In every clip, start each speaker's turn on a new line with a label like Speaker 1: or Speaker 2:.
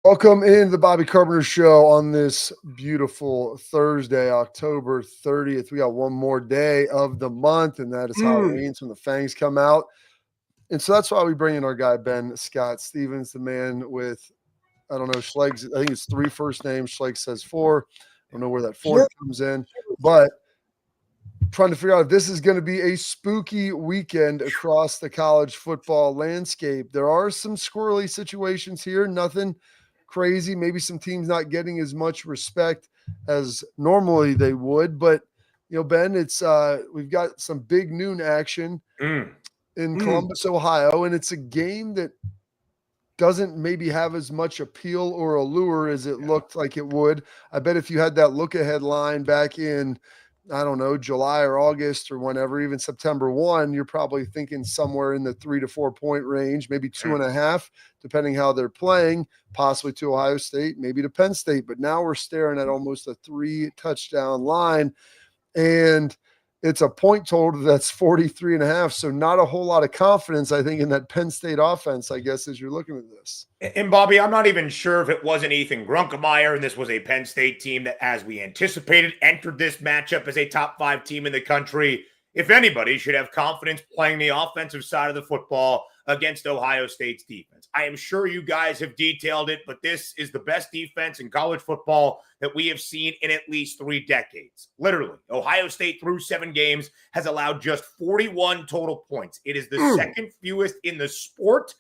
Speaker 1: Welcome into the Bobby Carpenter Show on this beautiful Thursday, October 30th. We got one more day of the month, and that is Halloween. So when the fangs come out. And so that's why we bring in our guy, Ben Scott Stevens, the man with, I don't know, Schleg's, I think it's 3 first names. Schleg says 4. I don't know where that 4th comes in. But trying to figure out if this is going to be a spooky weekend across the college football landscape. There are some squirrely situations here, nothing crazy. Maybe some teams not getting as much respect as normally they would, but Ben, it's we've got some big noon action in Columbus, Ohio, and it's a game that doesn't maybe have as much appeal or allure as it looked like it would. I bet if you had that look ahead line back in, I don't know, July or August or whenever, even September 1, you're probably thinking somewhere in the 3 to 4 point range, maybe 2.5, depending how they're playing, possibly to Ohio State, maybe to Penn State. But now we're staring at almost a 3 touchdown line, and it's a point total that's 43.5. So not a whole lot of confidence, I think, in that Penn State offense, I guess, as you're looking at this.
Speaker 2: And Bobby, I'm not even sure if it wasn't Ethan Grunkemeyer and this was a Penn State team that, as we anticipated, entered this matchup as a top 5 team in the country. If anybody should have confidence playing the offensive side of the football against Ohio State's defense. I am sure you guys have detailed it, but this is the best defense in college football that we have seen in at least 3 decades. Literally, Ohio State through 7 games has allowed just 41 total points. It is the second fewest in the sport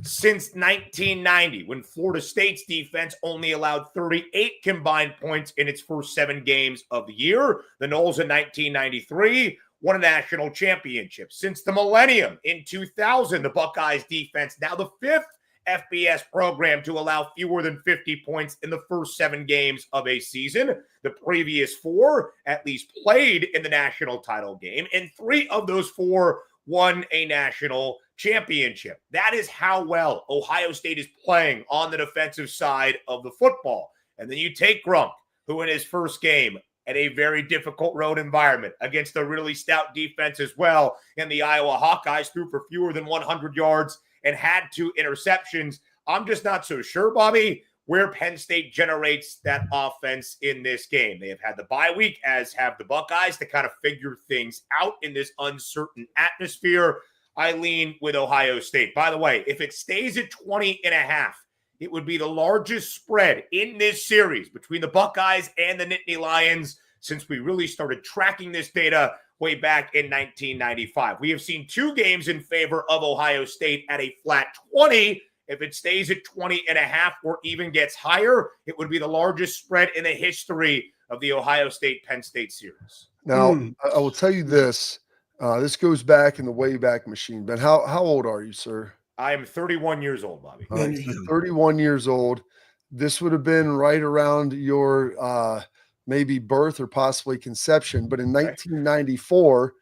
Speaker 2: since 1990, when Florida State's defense only allowed 38 combined points in its first 7 games of the year. The Noles in 1993 won a national championship. Since the millennium in 2000, the Buckeyes defense, now the 5th FBS program to allow fewer than 50 points in the first 7 games of a season. The previous 4 at least played in the national title game, and 3 of those 4 won a national championship. That is how well Ohio State is playing on the defensive side of the football. And then you take Grunk, who in his first game at a very difficult road environment against a really stout defense as well, and the Iowa Hawkeyes threw for fewer than 100 yards and had 2 interceptions. I'm just not so sure, Bobby, where Penn State generates that offense in this game. They have had the bye week, as have the Buckeyes, to kind of figure things out in this uncertain atmosphere. I lean with Ohio State. By the way, if it stays at 20.5, it would be the largest spread in this series between the Buckeyes and the Nittany Lions since we really started tracking this data way back in 1995. We have seen 2 games in favor of Ohio State at a flat 20. If it stays at 20.5 or even gets higher, it would be the largest spread in the history of the Ohio State-Penn State series.
Speaker 1: Now, I will tell you this. This goes back in the Wayback Machine. Ben, how old are you, sir?
Speaker 2: I am 31 years old, Bobby.
Speaker 1: 31 years old. This would have been right around your maybe birth or possibly conception. But in 1994,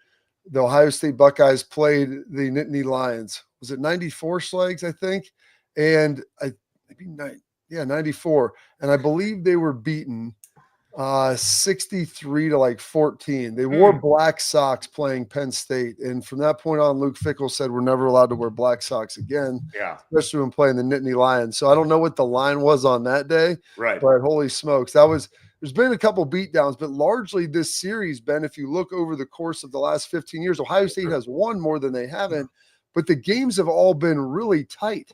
Speaker 1: the Ohio State Buckeyes played the Nittany Lions. Was it 94 Schlegs, I think? And 94. And I believe they were beaten 63 to 14. They wore black socks playing Penn State. And from that point on, Luke Fickell said we're never allowed to wear black socks again.
Speaker 2: Yeah.
Speaker 1: Especially when playing the Nittany Lions. So I don't know what the line was on that day.
Speaker 2: Right.
Speaker 1: But holy smokes. There's been a couple beatdowns, but largely this series, Ben, if you look over the course of the last 15 years, Ohio State has won more than they haven't, but the games have all been really tight.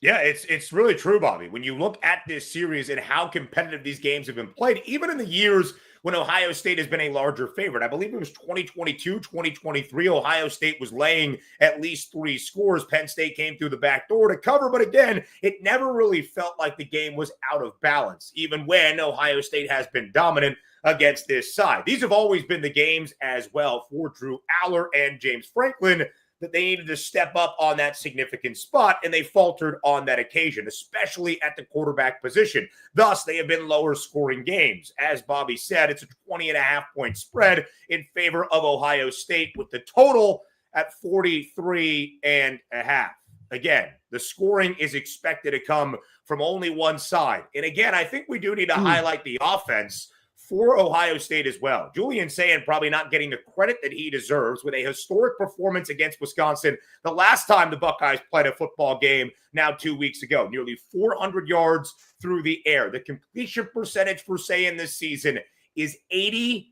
Speaker 2: Yeah, it's really true, Bobby. When you look at this series and how competitive these games have been played, even in the years when Ohio State has been a larger favorite, I believe it was 2022, 2023, Ohio State was laying at least 3 scores. Penn State came through the back door to cover, but again, it never really felt like the game was out of balance, even when Ohio State has been dominant against this side. These have always been the games as well for Drew Aller and James Franklin, that they needed to step up on that significant spot, and they faltered on that occasion, especially at the quarterback position. Thus, they have been lower scoring games. As Bobby said, it's a 20.5 point spread in favor of Ohio State, with the total at 43.5. Again, the scoring is expected to come from only one side. And again, I think we do need to highlight the offense for Ohio State as well. Julian Sayin probably not getting the credit that he deserves with a historic performance against Wisconsin the last time the Buckeyes played a football game now 2 weeks ago. Nearly 400 yards through the air. The completion percentage for Sayin this season is 80%.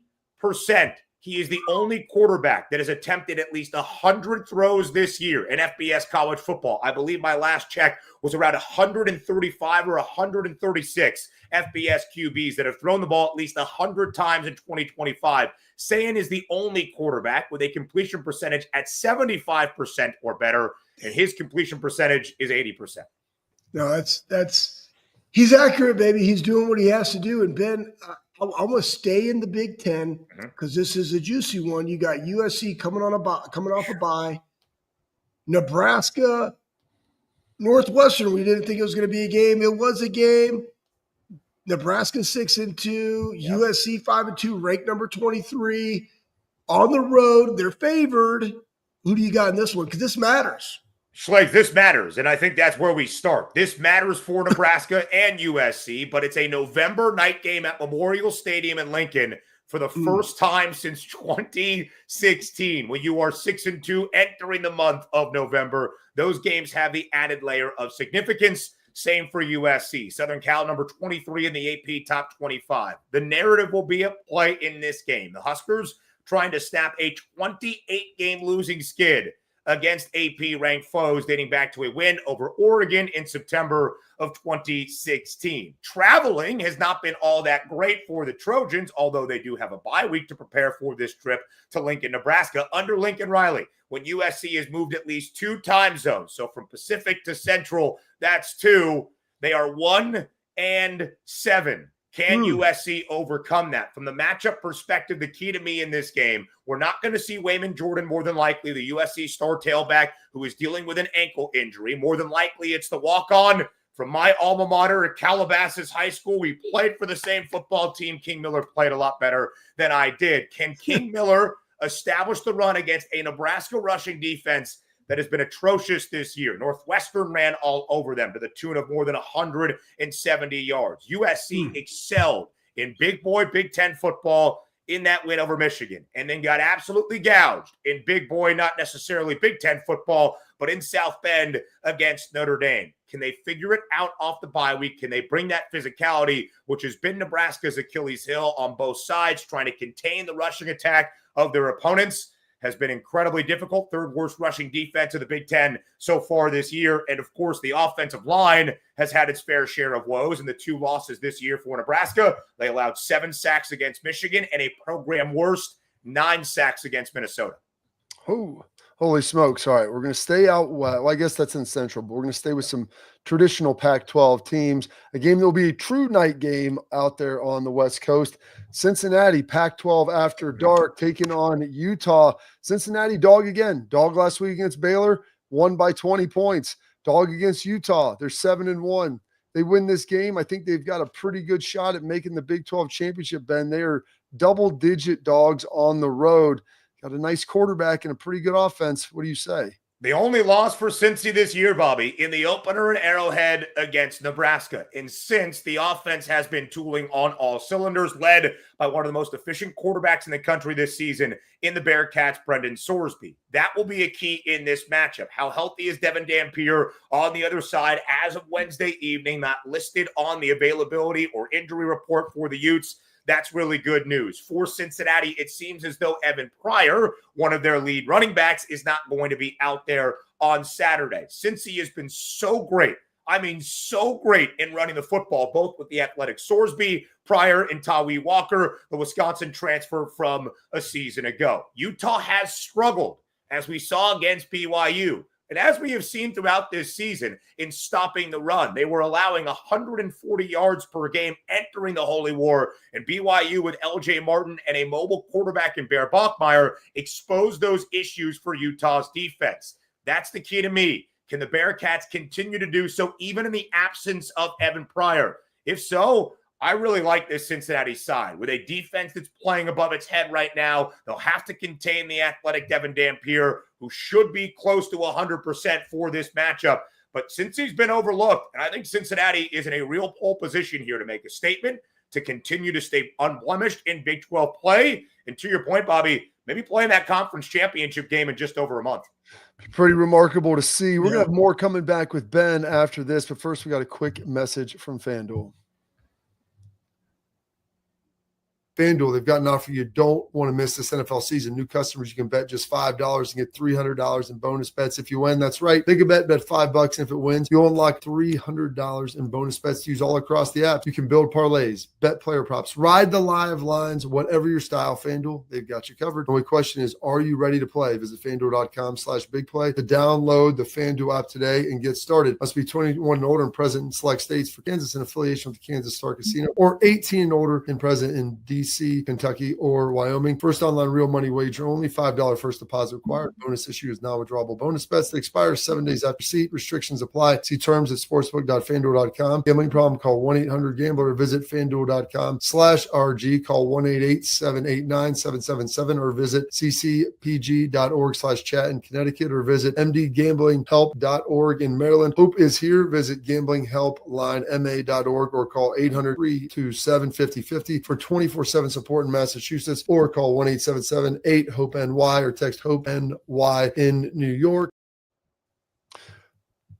Speaker 2: He is the only quarterback that has attempted at least 100 throws this year in FBS college football. I believe my last check was around 135 or 136 FBS QBs that have thrown the ball at least 100 times in 2025. Sayin is the only quarterback with a completion percentage at 75% or better, and his completion percentage is 80%.
Speaker 3: No, that's he's accurate, baby. He's doing what he has to do. And Ben, I'm going to stay in the Big Ten because this is a juicy one. You got USC coming off a bye. Nebraska, Northwestern. We didn't think it was going to be a game. It was a game. Nebraska 6-2, USC 5-2, ranked number 23. On the road, they're favored. Who do you got in this one? Because this matters.
Speaker 2: Schleg, this matters, and I think that's where we start. This matters for Nebraska and USC, but it's a November night game at Memorial Stadium in Lincoln for the first time since 2016. When you are 6-2 entering the month of November, those games have the added layer of significance. Same for USC. Southern Cal, number 23 in the AP top 25. The narrative will be at play in this game. The Huskers trying to snap a 28-game losing skid against AP-ranked foes dating back to a win over Oregon in September of 2016. Traveling has not been all that great for the Trojans, although they do have a bye week to prepare for this trip to Lincoln, Nebraska, under Lincoln Riley, when USC has moved at least 2 time zones. So from Pacific to Central, that's 2. They are 1-7. Can USC overcome that? From the matchup perspective, the key to me in this game, we're not going to see Wayman Jordan, more than likely, the USC star tailback who is dealing with an ankle injury. More than likely, it's the walk-on from my alma mater at Calabasas High School. We played for the same football team. King Miller played a lot better than I did. Can King Miller establish the run against a Nebraska rushing defense that has been atrocious this year? Northwestern ran all over them to the tune of more than 170 yards. USC excelled in big boy Big Ten football in that win over Michigan, and then got absolutely gouged in big boy, not necessarily Big Ten football, but in South Bend against Notre Dame. Can they figure it out off the bye week? Can they bring that physicality, which has been Nebraska's Achilles heel on both sides, trying to contain the rushing attack of their opponents? Has been incredibly difficult. Third worst rushing defense of the Big Ten so far this year. And of course, the offensive line has had its fair share of woes in the 2 losses this year for Nebraska. They allowed 7 sacks against Michigan and a program worst 9 sacks against Minnesota.
Speaker 1: Oh, holy smokes. All right. We're going to stay out. Well, I guess that's in Central, but we're going to stay with some traditional Pac-12 teams. A game that will be a true night game out there on the West Coast. Cincinnati, Pac-12 after dark, taking on Utah. Cincinnati, dog again. Dog last week against Baylor, won by 20 points. Dog against Utah. They're 7-1. They win this game. I think they've got a pretty good shot at making the Big 12 championship, Ben. They are double-digit dogs on the road. Got a nice quarterback and a pretty good offense. What do you say?
Speaker 2: The only loss for Cincy this year, Bobby, in the opener in Arrowhead against Nebraska. And since the offense has been tooling on all cylinders, led by one of the most efficient quarterbacks in the country this season in the Bearcats, Brendan Sorsby. That will be a key in this matchup. How healthy is Devin Dampier on the other side as of Wednesday evening, not listed on the availability or injury report for the Utes? That's really good news. For Cincinnati, it seems as though Evan Pryor, one of their lead running backs, is not going to be out there on Saturday. Cincy has been so great. I mean, so great in running the football, both with the athletic Sorsby, Pryor, and Tawee Walker, the Wisconsin transfer from a season ago. Utah has struggled, as we saw against BYU. And as we have seen throughout this season in stopping the run, they were allowing 140 yards per game entering the Holy War. And BYU with LJ Martin and a mobile quarterback in Bear Bachmeier exposed those issues for Utah's defense. That's the key to me. Can the Bearcats continue to do so even in the absence of Evan Pryor? If so, I really like this Cincinnati side. With a defense that's playing above its head right now, they'll have to contain the athletic Devin Dampier, who should be close to 100% for this matchup. But since he's been overlooked, and I think Cincinnati is in a real pole position here to make a statement, to continue to stay unblemished in Big 12 play. And to your point, Bobby, maybe playing that conference championship game in just over a month.
Speaker 1: Pretty remarkable to see. We're going to have more coming back with Ben after this, but first we got a quick message from FanDuel. FanDuel, they've got an offer you don't want to miss this NFL season. New customers, you can bet just $5 and get $300 in bonus bets if you win. That's right. Take a bet $5, and if it wins, you'll unlock $300 in bonus bets to use all across the app. You can build parlays, bet player props, ride the live lines, whatever your style. FanDuel, they've got you covered. The only question is, are you ready to play? Visit FanDuel.com/bigplay to download the FanDuel app today and get started. Must be 21 and older and present in select states. For Kansas, in affiliation with the Kansas Star Casino, or 18 and older and present in DC, Kentucky, or Wyoming. First online real money wager only. $5 first deposit required. Bonus issue is non-withdrawable bonus bets that expire 7 days after receipt. Restrictions apply. See terms at sportsbook.fanduel.com. Gambling problem? Call 1-800-GAMBLER or visit fanduel.com/RG. Call 1-888-789-777 or visit ccpg.org/chat in Connecticut or visit mdgamblinghelp.org in Maryland. Hope is here. Visit gamblinghelplinema.org or call 800-327-5050 for 24/7 support in Massachusetts, or call 1-877-8-HOPE-NY or text HOPE-NY in New York.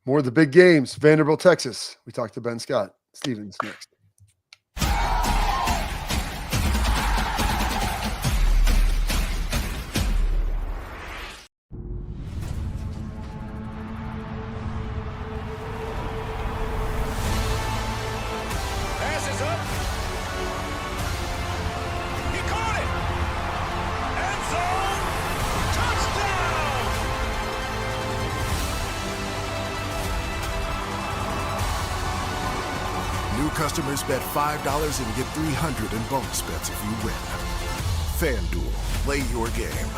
Speaker 1: More of the big games. Vanderbilt, Texas. We talked to Ben Scott. Stevens next.
Speaker 4: Customers bet $5 and get $300 in bonus bets if you win. FanDuel, play your game.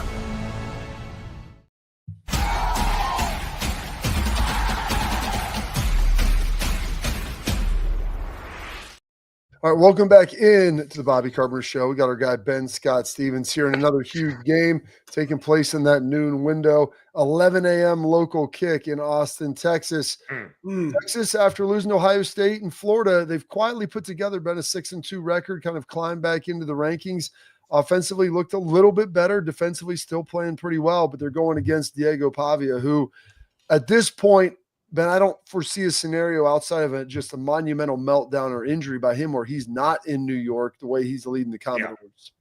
Speaker 1: All right, welcome back in to the Bobby Carpenter Show. We got our guy Ben Scott Stevens here in another huge game taking place in that noon window. 11 a.m. local kick in Austin, Texas. Texas, after losing to Ohio State and Florida, they've quietly put together about a 6-2 record, kind of climbed back into the rankings. Offensively looked a little bit better. Defensively still playing pretty well, but they're going against Diego Pavia, who at this point, Ben, I don't foresee a scenario outside of just a monumental meltdown or injury by him where he's not in New York the way he's leading the Commodores.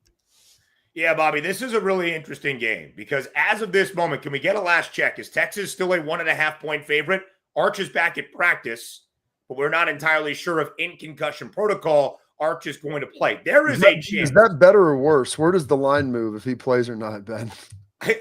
Speaker 2: Yeah, Bobby, this is a really interesting game because as of this moment, can we get a last check? Is Texas still a 1.5-point favorite? Arch is back at practice, but we're not entirely sure if in concussion protocol Arch is going to play. There is a chance.
Speaker 1: Is that better or worse? Where does the line move if he plays or not, Ben?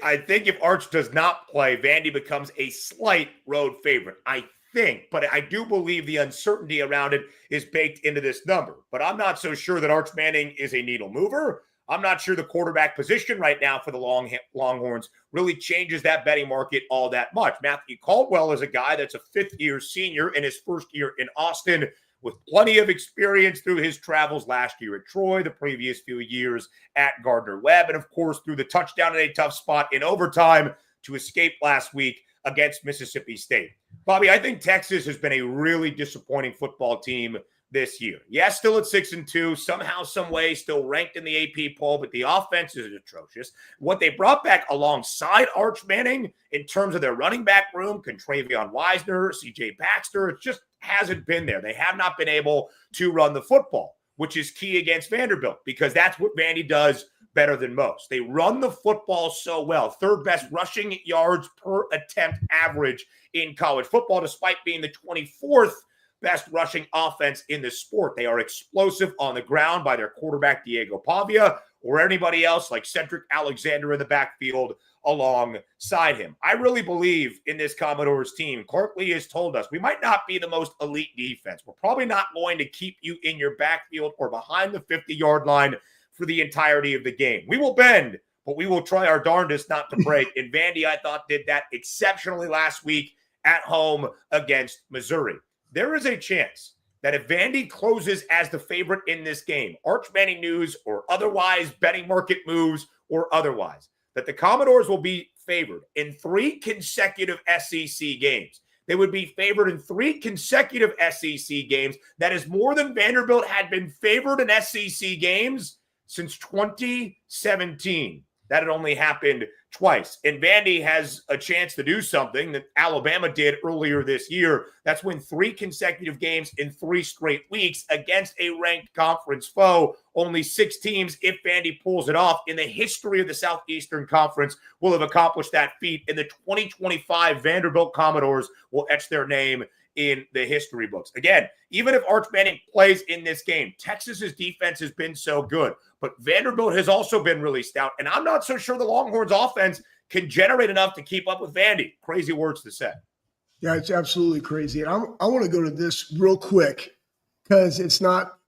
Speaker 2: I think if Arch does not play, Vandy becomes a slight road favorite. I think, but I do believe the uncertainty around it is baked into this number. But I'm not so sure that Arch Manning is a needle mover. I'm not sure the quarterback position right now for the Longhorns really changes that betting market all that much. Matthew Caldwell is a guy that's a fifth-year senior in his first year in Austin, with plenty of experience through his travels last year at Troy, the previous few years at Gardner-Webb, and of course through the touchdown in a tough spot in overtime to escape last week against Mississippi State. Bobby, I think Texas has been a really disappointing football team this year. Yes, still at 6-2, somehow, some way, still ranked in the AP poll, but the offense is atrocious. What they brought back alongside Arch Manning in terms of their running back room, Contravion Wisner, C.J. Baxter, it just hasn't been there. They have not been able to run the football, which is key against Vanderbilt because that's what Vandy does better than most. They run the football so well. Third best rushing yards per attempt average in college football, despite being the 24th best rushing offense in the sport. They are explosive on the ground by their quarterback, Diego Pavia, or anybody else like Cedric Alexander in the backfield alongside him. I really believe in this Commodores team. Clark Lee has told us we might not be the most elite defense. We're probably not going to keep you in your backfield or behind the 50-yard line for the entirety of the game. We will bend, but we will try our darndest not to break. And Vandy, I thought, did that exceptionally last week at home against Missouri. There is a chance that if Vandy closes as the favorite in this game, Arch Manning news or otherwise, betting market moves or otherwise, that the Commodores will be favored in 3 consecutive SEC games. They would be favored in 3 consecutive SEC games. That is more than Vanderbilt had been favored in SEC games since 2017. That had only happened twice. And Vandy has a chance to do something that Alabama did earlier this year. That's win 3 consecutive games in 3 straight weeks against a ranked conference foe. Only 6 teams, if Vandy pulls it off, in the history of the Southeastern Conference will have accomplished that feat. In the 2025 Vanderbilt Commodores will etch their name in the history books. Again, even if Arch Manning plays in this game, Texas's defense has been so good, but Vanderbilt has also been really stout, and I'm not so sure the Longhorns offense can generate enough to keep up with Vandy. Crazy words to say.
Speaker 3: Yeah, it's absolutely crazy. And I want to go to this real quick because it's not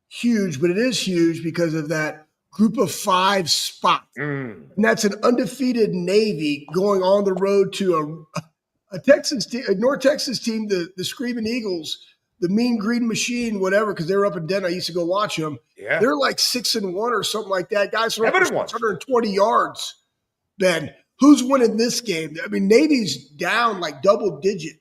Speaker 3: huge, but it is huge because of that group of 5 spot. And that's an undefeated Navy going on the road to a Texas team, a North Texas team, the Screaming Eagles, the Mean Green Machine, whatever, because they were up in Denton. I used to go watch them.
Speaker 2: Yeah.
Speaker 3: They're like 6-1 or something like that. Guys are up
Speaker 2: 7-1.
Speaker 3: 120 yards. Ben, who's winning this game? I mean, Navy's down like double digit.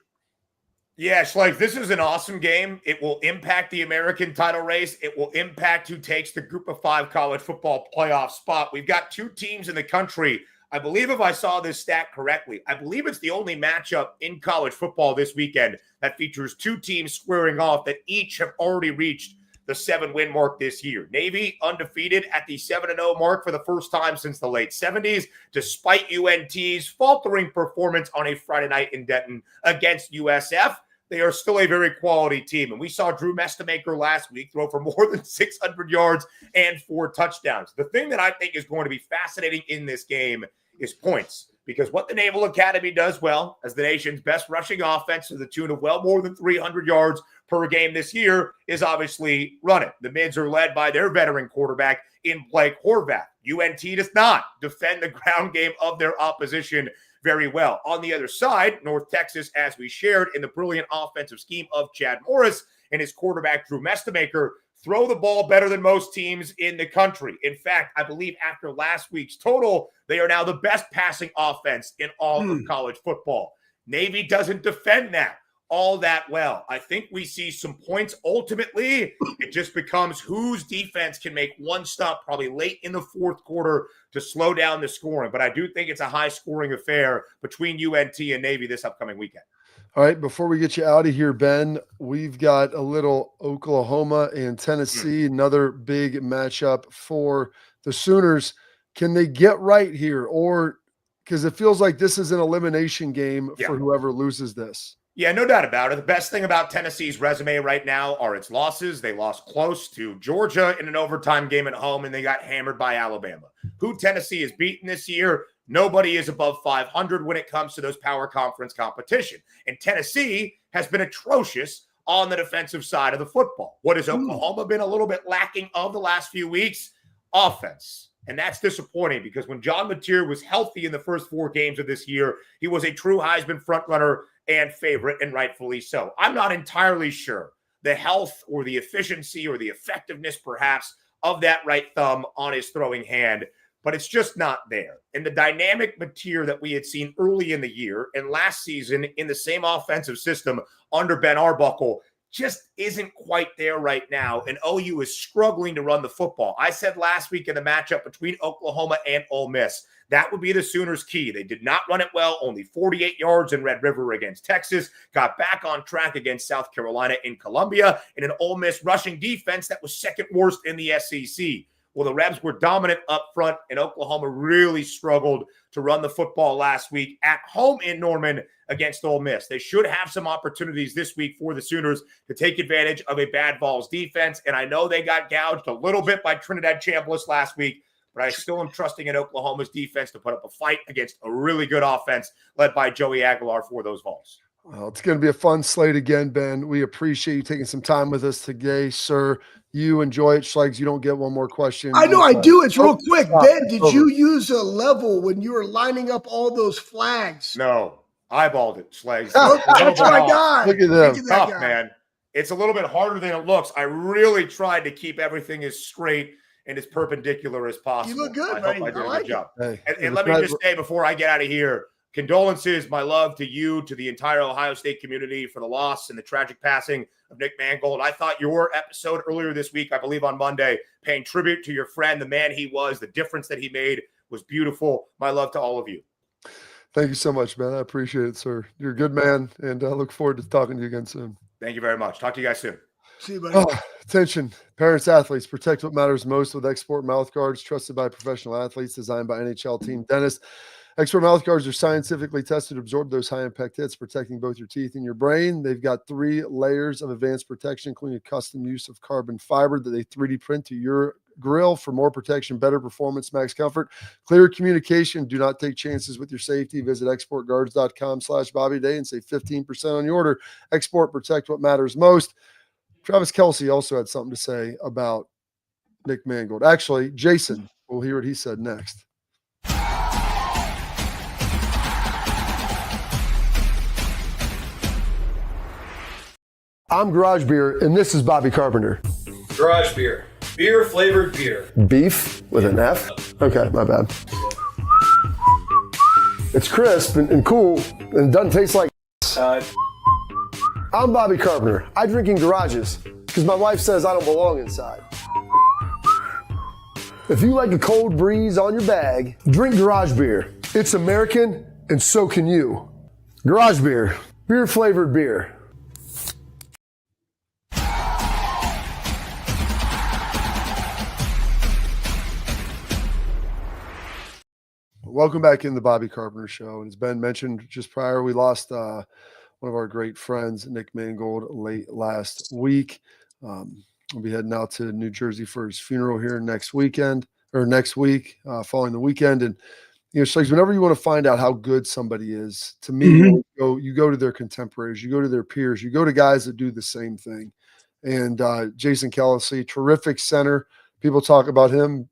Speaker 2: Yeah, Schleich, this is an awesome game. It will impact the American title race. It will impact who takes the group of 5 college football playoff spot. We've got 2 teams in the country. I believe if I saw this stat correctly, I believe it's the only matchup in college football this weekend that features 2 teams squaring off that each have already reached the 7-win mark this year. Navy undefeated at the 7-0 mark for the first time since the late 70s, despite UNT's faltering performance on a Friday night in Denton against USF. They are still a very quality team. And we saw Drew Mestamaker last week throw for more than 600 yards and 4 touchdowns. The thing that I think is going to be fascinating in this game is points, because what the Naval Academy does well as the nation's best rushing offense to the tune of well more than 300 yards per game this year is obviously running. The Mids are led by their veteran quarterback in Blake Horvath. UNT does not defend the ground game of their opposition very well. On the other side, North Texas, as we shared in the brilliant offensive scheme of Chad Morris and his quarterback Drew Mestamaker, throw the ball better than most teams in the country. In fact, I believe after last week's total, they are now the best passing offense in all of college football. Navy doesn't defend that all that well. I think we see some points. Ultimately, it just becomes whose defense can make one stop probably late in the 4th quarter to slow down the scoring. But I do think it's a high-scoring affair between UNT and Navy this upcoming weekend.
Speaker 1: All right, before we get you out of here, Ben, we've got a little Oklahoma and Tennessee, another big matchup for the Sooners. Can they get right here? Or because it feels like this is an elimination game for whoever loses this.
Speaker 2: Yeah, no doubt about it. The best thing about Tennessee's resume right now are its losses. They lost close to Georgia in an overtime game at home, and they got hammered by Alabama. Who Tennessee has beaten this year? Nobody is above 500 when it comes to those power conference competition. And Tennessee has been atrocious on the defensive side of the football. What has Oklahoma been a little bit lacking of the last few weeks? Offense. And that's disappointing because when John Mateer was healthy in the first 4 games of this year, he was a true Heisman frontrunner and favorite, and rightfully so. I'm not entirely sure the health or the efficiency or the effectiveness, perhaps, of that right thumb on his throwing hand, but it's just not there. And the dynamic Mateer that we had seen early in the year and last season in the same offensive system under Ben Arbuckle just isn't quite there right now, and OU is struggling to run the football. I said last week in the matchup between Oklahoma and Ole Miss, that would be the Sooners' key. They did not run it well, only 48 yards in Red River against Texas, got back on track against South Carolina in Columbia, in an Ole Miss rushing defense that was second worst in the SEC. Well, the Rebs were dominant up front, and Oklahoma really struggled to run the football last week at home in Norman against Ole Miss. They should have some opportunities this week for the Sooners to take advantage of a bad Vols defense, and I know they got gouged a little bit by Trinidad Chambliss last week, but I still am trusting in Oklahoma's defense to put up a fight against a really good offense led by Joey Aguilar for those Vols.
Speaker 1: Well, it's going to be a fun slate again, Ben. We appreciate you taking some time with us today, sir. You enjoy it, Schlegs. You don't get one more question.
Speaker 3: I know I do. It's real quick. Ben, did you use a level when you were lining up all those flags?
Speaker 2: No, eyeballed it, Schlegs.
Speaker 3: That's my guy.
Speaker 1: Look at them.
Speaker 2: Tough, man. It's a little bit harder than it looks. I really tried to keep everything as straight and as perpendicular as possible.
Speaker 3: You look good,
Speaker 2: I hope I did a good job.
Speaker 1: Hey,
Speaker 2: and let me just say before I get out of here, condolences, my love to you, to the entire Ohio State community for the loss and the tragic passing of Nick Mangold. I thought your episode earlier this week, I believe on Monday, paying tribute to your friend, the man he was, the difference that he made was beautiful. My love to all of you.
Speaker 1: Thank you so much, man. I appreciate it, sir. You're a good man, and I look forward to talking to you again soon.
Speaker 2: Thank you very much. Talk to you guys soon.
Speaker 3: See you, buddy.
Speaker 1: Oh, attention, parents, athletes, protect what matters most with Export mouth guards, trusted by professional athletes, designed by NHL team dentists. Expert mouth guards are scientifically tested to absorb those high-impact hits, protecting both your teeth and your brain. They've got 3 layers of advanced protection, including a custom use of carbon fiber that they 3D print to your grill for more protection, better performance, max comfort, clear communication. Do not take chances with your safety. Visit exportguards.com/BobbyDay and save 15% on your order. Export, protect what matters most. Travis Kelce also had something to say about Nick Mangold. Actually, Jason, we'll hear what he said next. I'm Garage Beer, and this is Bobby Carpenter.
Speaker 5: Garage Beer. Beer flavored beer.
Speaker 1: Beef with an F? Okay, my bad. It's crisp and cool, and it doesn't taste like I'm Bobby Carpenter. I drink in garages because my wife says I don't belong inside. If you like a cold breeze on your bag, drink Garage Beer. It's American, and so can you. Garage Beer. Beer flavored beer. Welcome back in the Bobby Carpenter Show. And as Ben mentioned just prior, we lost one of our great friends, Nick Mangold, late last week. We'll be heading out to New Jersey for his funeral here next week, following the weekend. And it's like whenever you want to find out how good somebody is, to me, you go to their contemporaries, you go to their peers, you go to guys that do the same thing. And Jason Kelce, terrific center. People talk about him,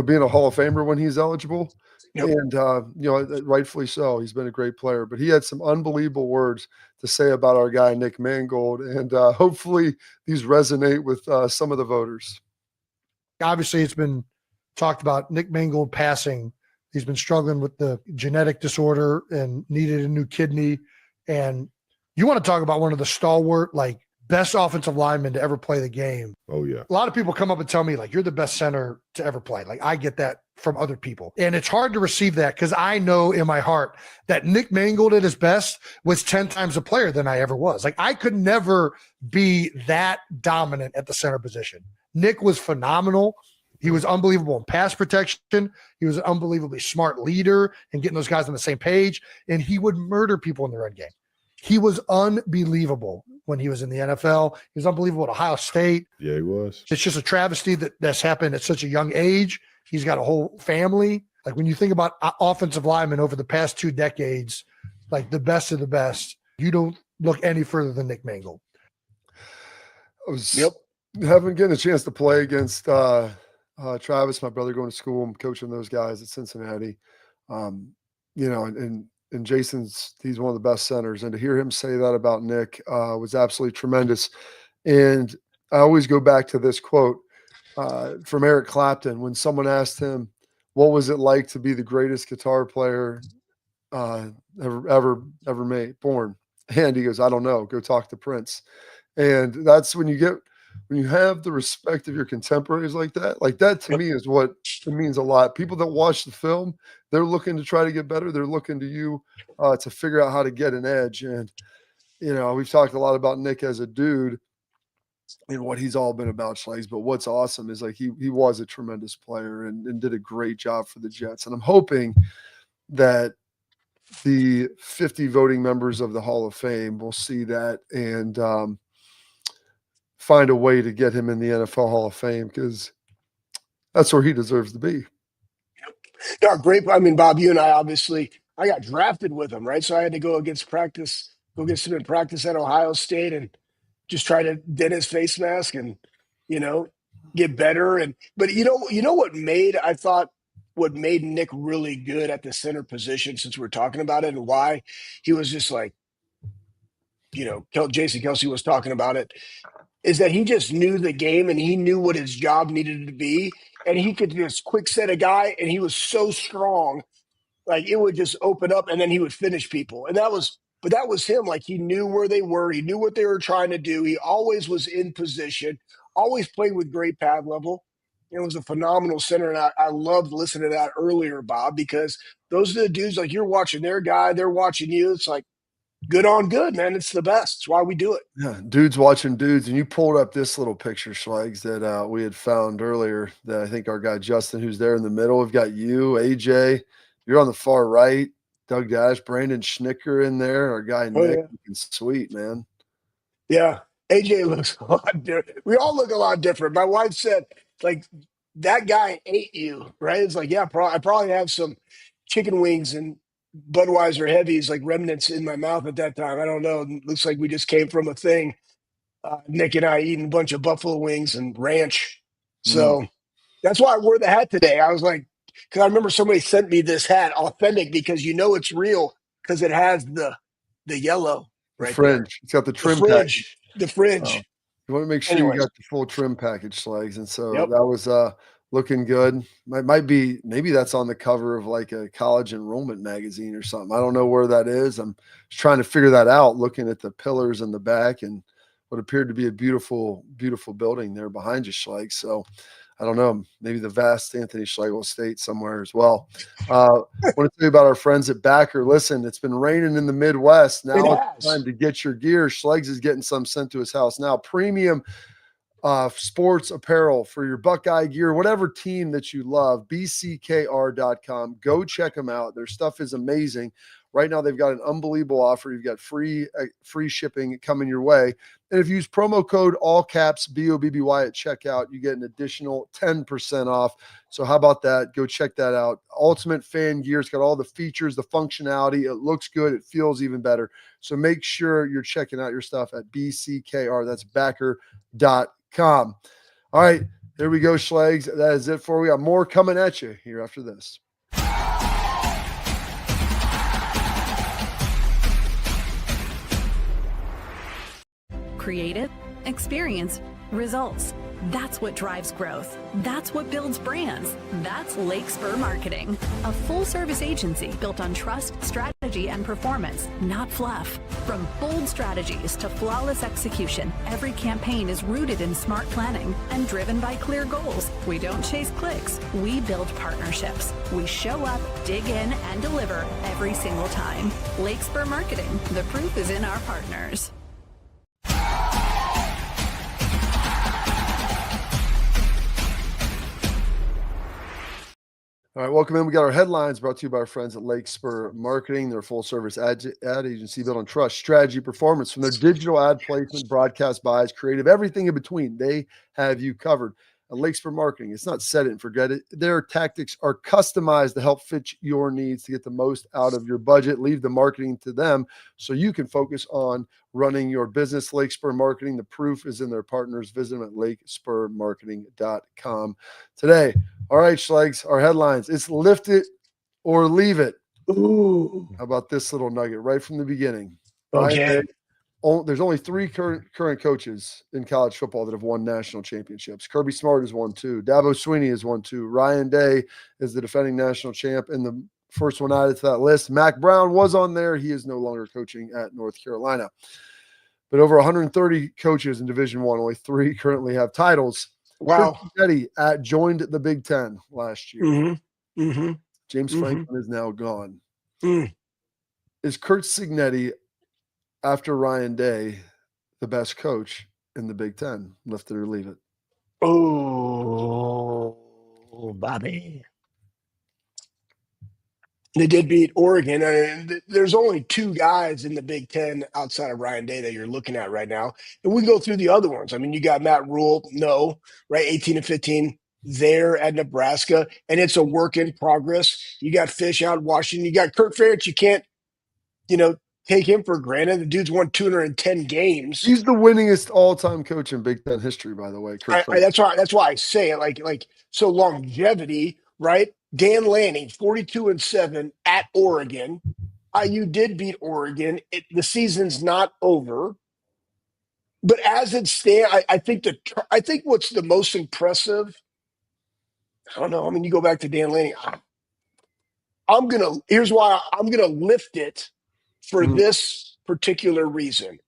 Speaker 1: being a Hall of Famer when he's eligible. Yep. And, rightfully so. He's been a great player. But he had some unbelievable words to say about our guy, Nick Mangold. And hopefully these resonate with some of the voters.
Speaker 6: Obviously, it's been talked about Nick Mangold passing. He's been struggling with the genetic disorder and needed a new kidney. And you want to talk about one of the stalwart, best offensive linemen to ever play the game.
Speaker 7: Oh, yeah.
Speaker 6: A lot of people come up and tell me, you're the best center to ever play. I get that from other people. And it's hard to receive that because I know in my heart that Nick Mangold at his best was 10 times a player than I ever was. I could never be that dominant at the center position. Nick was phenomenal. He was unbelievable in pass protection. He was an unbelievably smart leader and getting those guys on the same page. And he would murder people in the run game. He was unbelievable when he was in the NFL. He was unbelievable at Ohio State.
Speaker 7: Yeah, he was.
Speaker 6: It's just a travesty that's happened at such a young age. He's got a whole family. When you think about offensive linemen over the past 2 decades, the best of the best, you don't look any further than Nick Mangold.
Speaker 1: I was getting a chance to play against Travis, my brother, going to school. I'm coaching those guys at Cincinnati. And Jason's, he's one of the best centers. And to hear him say that about Nick was absolutely tremendous. And I always go back to this quote from Eric Clapton when someone asked him, what was it like to be the greatest guitar player ever born? And he goes, I don't know. Go talk to Prince. And that's when you have the respect of your contemporaries like that to me is what it means a lot. People that watch the film, they're looking to try to get better. They're looking to you to figure out how to get an edge. And, we've talked a lot about Nick as a dude and what he's all been about, Schlegs. But what's awesome is he was a tremendous player and did a great job for the Jets. And I'm hoping that the 50 voting members of the Hall of Fame will see that and find a way to get him in the NFL Hall of Fame because that's where he deserves to be.
Speaker 3: Yep. No, great. I mean, Bob, you and I I got drafted with him, right? So I had to go get some in practice at Ohio State and just try to dent his face mask and, get better. But what made Nick really good at the center position, since we're talking about it and why he was just Jason Kelce was talking about it, is that he just knew the game and he knew what his job needed to be. And he could just quick set a guy and he was so strong. Like it would just open up and then he would finish people. And that was him. Like he knew where they were. He knew what they were trying to do. He always was in position, always played with great pad level. It was a phenomenal center. And I loved listening to that earlier, Bob, because those are the dudes like you're watching their guy, they're watching you. It's like good on good, man. It's the best. It's why we do it.
Speaker 1: Yeah, dudes watching dudes. And you pulled up this little picture, Schlegs, that we had found earlier that I think our guy Justin, who's there in the middle, we've got you, AJ. You're on the far right. Doug Dash, Brandon Schnicker in there. Our guy Nick, looking sweet, man.
Speaker 3: Yeah. AJ looks a lot different. We all look a lot different. My wife said, like, that guy ate you, right? It's like, yeah, I probably have some chicken wings and Budweiser heavies, like remnants in my mouth at that time. I don't know. It looks like we just came from a thing. Nick and I eating a bunch of buffalo wings and ranch. So that's why I wore the hat today. I was like, because I remember somebody sent me this hat, authentic, because you know it's real because it has the yellow right
Speaker 1: fringe.
Speaker 3: there.
Speaker 1: It's got the trim
Speaker 3: package. The fringe.
Speaker 1: Oh. You want to make sure you got the full trim package, Schlegs. And so that was looking good. Maybe that's on the cover of like a college enrollment magazine or something. I don't know where that is. I'm just trying to figure that out, looking at the pillars in the back and what appeared to be a beautiful, beautiful building there behind you, Schlegs. So I don't know, maybe the vast Anthony Schlegel Estate somewhere as well. I want to tell you about our friends at Backer. Listen, it's been raining in the Midwest. Now it's time to get your gear. Schlegs is getting some sent to his house now. Premium sports apparel for your Buckeye gear, whatever team that you love, bckr.com. Go check them out. Their stuff is amazing. Right now, they've got an unbelievable offer. You've got free shipping coming your way. And if you use promo code all caps BOBBY at checkout, you get an additional 10% off. So how about that? Go check that out. Ultimate fan gear. It's got all the features, the functionality. It looks good. It feels even better. So make sure you're checking out your stuff at BCKR. That's backer.com. All right, there we go, Schlegs. That is it for we got more coming at you here after this.
Speaker 7: Creative, experience, results. That's what drives growth. That's what builds brands. That's Lakespur Marketing, a full-service agency built on trust, strategy, and performance, not fluff. From bold strategies to flawless execution, every campaign is rooted in smart planning and driven by clear goals. We don't chase clicks. We build partnerships. We show up, dig in, and deliver every single time. Lakespur Marketing. The proof is in our partners.
Speaker 1: All right, welcome in. We got our headlines brought to you by our friends at Lakespur Marketing. They're a full-service ad agency built on trust, strategy, performance. From their digital ad placement, broadcast buys, creative, everything in between, they have you covered. At Lakespur Marketing, it's not set it and forget it. Their tactics are customized to help fit your needs to get the most out of your budget. Leave the marketing to them so you can focus on running your business. Lakespur Marketing, the proof is in their partners. Visit them at lakespurmarketing.com today. All right, Schlegs, our headlines. It's lift it or leave it.
Speaker 3: Ooh.
Speaker 1: How about this little nugget right from the beginning?
Speaker 3: Okay.
Speaker 1: There's only three current coaches in college football that have won national championships. Kirby Smart has won 2. Dabo Swinney has won 2. Ryan Day is the defending national champ and the first one added to that list. Mac Brown was on there. He is no longer coaching at North Carolina. But over 130 coaches in Division I, only 3 currently have titles.
Speaker 3: Wow.
Speaker 1: Cincinnati joined the Big Ten last year.
Speaker 3: Mm-hmm. Mm-hmm.
Speaker 1: James Franklin is now gone.
Speaker 3: Mm.
Speaker 1: Is Kurt Cignetti, after Ryan Day, the best coach in the Big Ten? Lift it or leave it.
Speaker 3: Oh, Bobby. They did beat Oregon. There's only 2 guys in the Big Ten outside of Ryan Day that you're looking at right now. And we can go through the other ones. I mean, you got Matt Rule, right? 18-15 there at Nebraska. And it's a work in progress. You got Fish out in Washington. You got Kurt Ferentz. You can't, take him for granted. The dude's won 210 games.
Speaker 1: He's the winningest all-time coach in Big Ten history, by the way.
Speaker 3: That's why I say it. Like so longevity, right? Dan Lanning, 42-7 at Oregon. IU did beat Oregon. The season's not over, but as it stands, I think what's the most impressive. I don't know. I mean, you go back to Dan Lanning. here's why I'm gonna lift it for
Speaker 1: Mhm.
Speaker 3: this particular reason.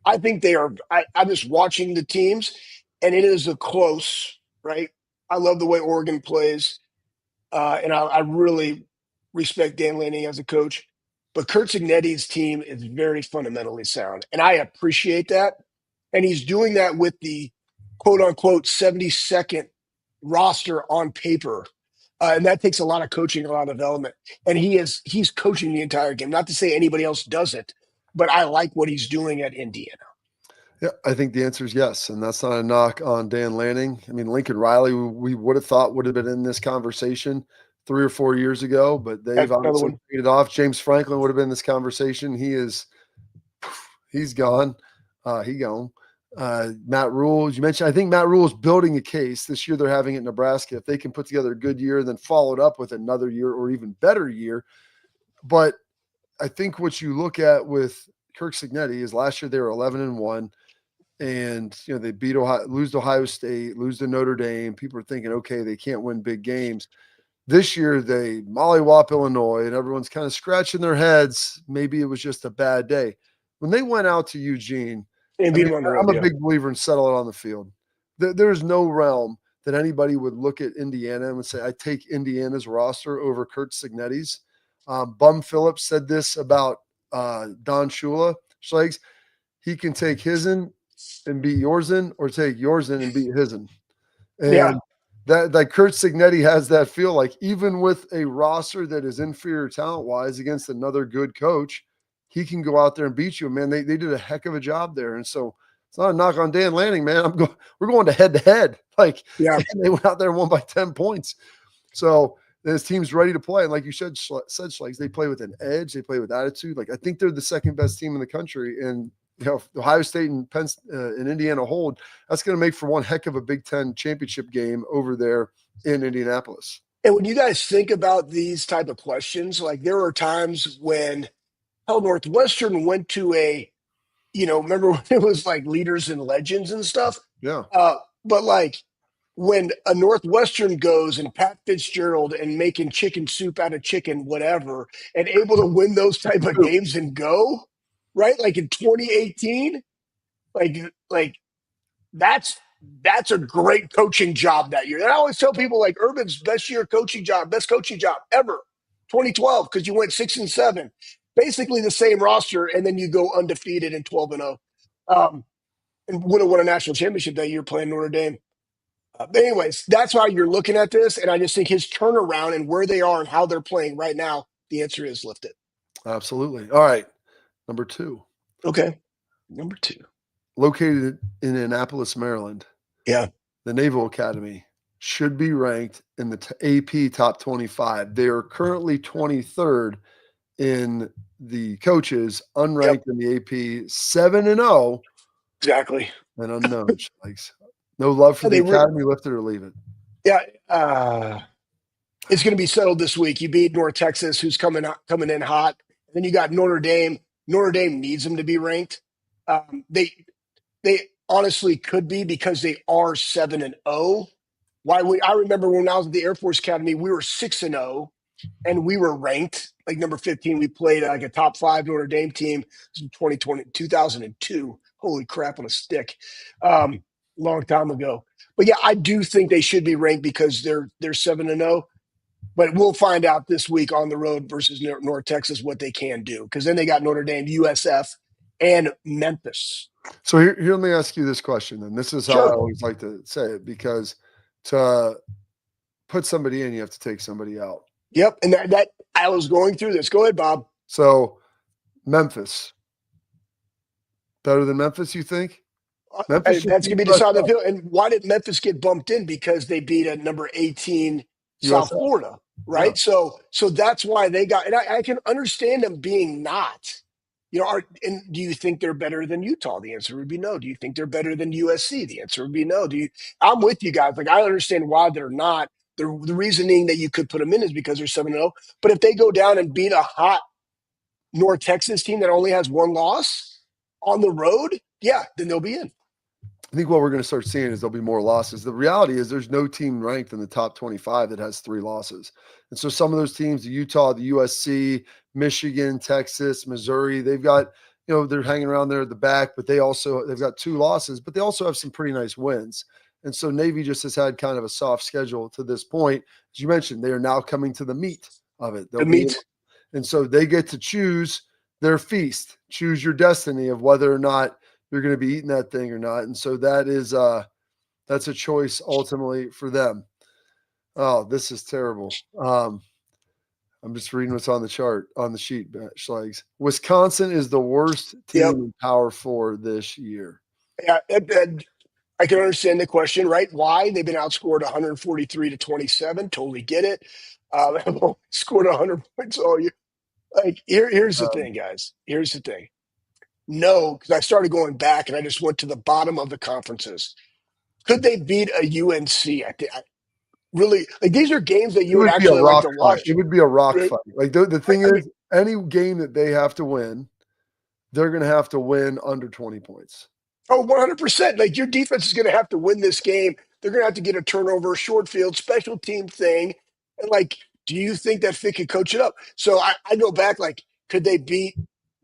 Speaker 3: I think they are. I'm just watching the teams, and it is a close, right? I love the way Oregon plays, and I really respect Dan Lanning as a coach. But Kurt Cignetti's team is very fundamentally sound, and I appreciate that. And he's doing that with the quote unquote 72nd roster on paper. And that takes a lot of coaching, a lot of development. And he's coaching the entire game. Not to say anybody else doesn't, but I like what he's doing at Indiana.
Speaker 1: Yeah, I think the answer is yes, and that's not a knock on Dan Lanning. I mean, Lincoln Riley, we would have thought would have been in this conversation 3 or 4 years ago, but they've
Speaker 3: That's another
Speaker 1: obviously
Speaker 3: one.
Speaker 1: paid it off. James Franklin would have been in this conversation. He's gone. He gone. Matt Rule, as you mentioned, I think Matt Rule is building a case this year. They're having it in Nebraska. If they can put together a good year, then follow it up with another year or even better year. But I think what you look at with Kirk Cignetti is last year they were 11-1. And they beat lose to Ohio State, lose to Notre Dame. People are thinking, okay, they can't win big games. This year they mollywop Illinois, and everyone's kind of scratching their heads. Maybe it was just a bad day. When they went out to Eugene,
Speaker 3: And beat him on the road,
Speaker 1: I'm a
Speaker 3: yeah.
Speaker 1: big believer in settle it on the field. There's no realm that anybody would look at Indiana and would say, I take Indiana's roster over Kurt Cignetti's. Bum Phillips said this about Don Shula. Schlegs, he can take his'n and beat your'n, or take your'n and beat his'n. And
Speaker 3: Yeah.
Speaker 1: that Kurt Cignetti has that feel like even with a roster that is inferior talent-wise against another good coach, he can go out there and beat you. Man, they did a heck of a job there. And so it's not a knock on Dan Lanning, man. We're going to head-to-head. Like,
Speaker 3: Yeah.
Speaker 1: they went out there and won by 10 points. So this team's ready to play. And like you said, Schlegs, they play with an edge. They play with attitude. Like, I think they're the second best team in the country. And if Ohio State and Penn and Indiana hold, that's going to make for one heck of a Big Ten championship game over there in Indianapolis.
Speaker 3: And when you guys think about these type of questions, like there are times when Northwestern went to remember when it was like leaders and legends and stuff?
Speaker 1: Yeah.
Speaker 3: But like when a Northwestern goes and Pat Fitzgerald and making chicken soup out of chicken, whatever, and able to win those type of games and go, right? Like in 2018, like that's a great coaching job that year. And I always tell people like Urban's best coaching job ever, 2012, because you went 6-7, basically the same roster, and then you go undefeated and 12-0, and would have won a national championship that year playing Notre Dame. But anyways, that's how you're looking at this, and I just think his turnaround and where they are and how they're playing right now, the answer is lift it.
Speaker 1: Absolutely. All right, number 2.
Speaker 3: Okay, number 2.
Speaker 1: Located in Annapolis, Maryland.
Speaker 3: Yeah.
Speaker 1: The Naval Academy should be ranked in the AP top 25. They are currently 23rd in the coaches, unranked in the AP, 7-0.
Speaker 3: Exactly.
Speaker 1: And unknown. Like, no love for the academy, lift it or leave it.
Speaker 3: Yeah. It's going to be settled this week. You beat North Texas, who's coming in hot. And then you got Notre Dame. Notre Dame needs them to be ranked. They honestly could be, because they are 7-0. I remember when I was at the Air Force Academy, we were 6-0, and we were ranked like number 15. We played like a top 5 Notre Dame team. This was 2002. Holy crap on a stick. Long time ago. But yeah, I do think they should be ranked because they're 7-0. But we'll find out this week on the road versus North Texas what they can do, because then they got Notre Dame, USF, and Memphis.
Speaker 1: So here, let me ask you this question, and this is how I always like to say it, because to put somebody in, you have to take somebody out.
Speaker 3: Yep, and that I was going through this. Go ahead, Bob.
Speaker 1: So Memphis, better than Memphis, you think?
Speaker 3: Memphis, that's going to be decided on the field. And why did Memphis get bumped in? Because they beat a number 18 South Florida, right? Yeah. So that's why they got. And I can understand them being not. And do you think they're better than Utah? The answer would be no. Do you think they're better than USC? The answer would be no. I'm with you guys. Like, I understand why they're not. The reasoning that you could put them in is because they're 7-0. But if they go down and beat a hot North Texas team that only has one loss on the road, yeah, then they'll be in.
Speaker 1: I think what we're going to start seeing is there'll be more losses. The reality is there's no team ranked in the top 25 that has 3 losses. And so some of those teams, the Utah, the USC, Michigan, Texas, Missouri, they've got, they're hanging around there at the back, but they've got 2 losses, but they also have some pretty nice wins. And so Navy just has had kind of a soft schedule to this point. As you mentioned, they are now coming to the meat of it. And so they get to choose their feast, choose your destiny of whether or not you're going to be eating that thing or not. And so that's a choice ultimately for them. Oh, this is terrible. I'm just reading what's on the chart on the sheet, Schlegs. Wisconsin is the worst team in Power 4 this year.
Speaker 3: Yeah, I can understand the question, right? Why? They've been outscored 143-27. Totally get it. They've only scored 100 points all year. Like, here's the thing, guys. Here's the thing. No, because I started going back and I just went to the bottom of the conferences. Could they beat a UNC? Really, like, these are games that you would actually like to watch.
Speaker 1: It would be a rock fight. Like the thing is, any game that they have to win, they're going to have to win under 20 points.
Speaker 3: Oh, 100%. Like, your defense is going to have to win this game. They're going to have to get a turnover, short field, special team thing. And, like, do you think that Fick could coach it up? So I go back, like, could they beat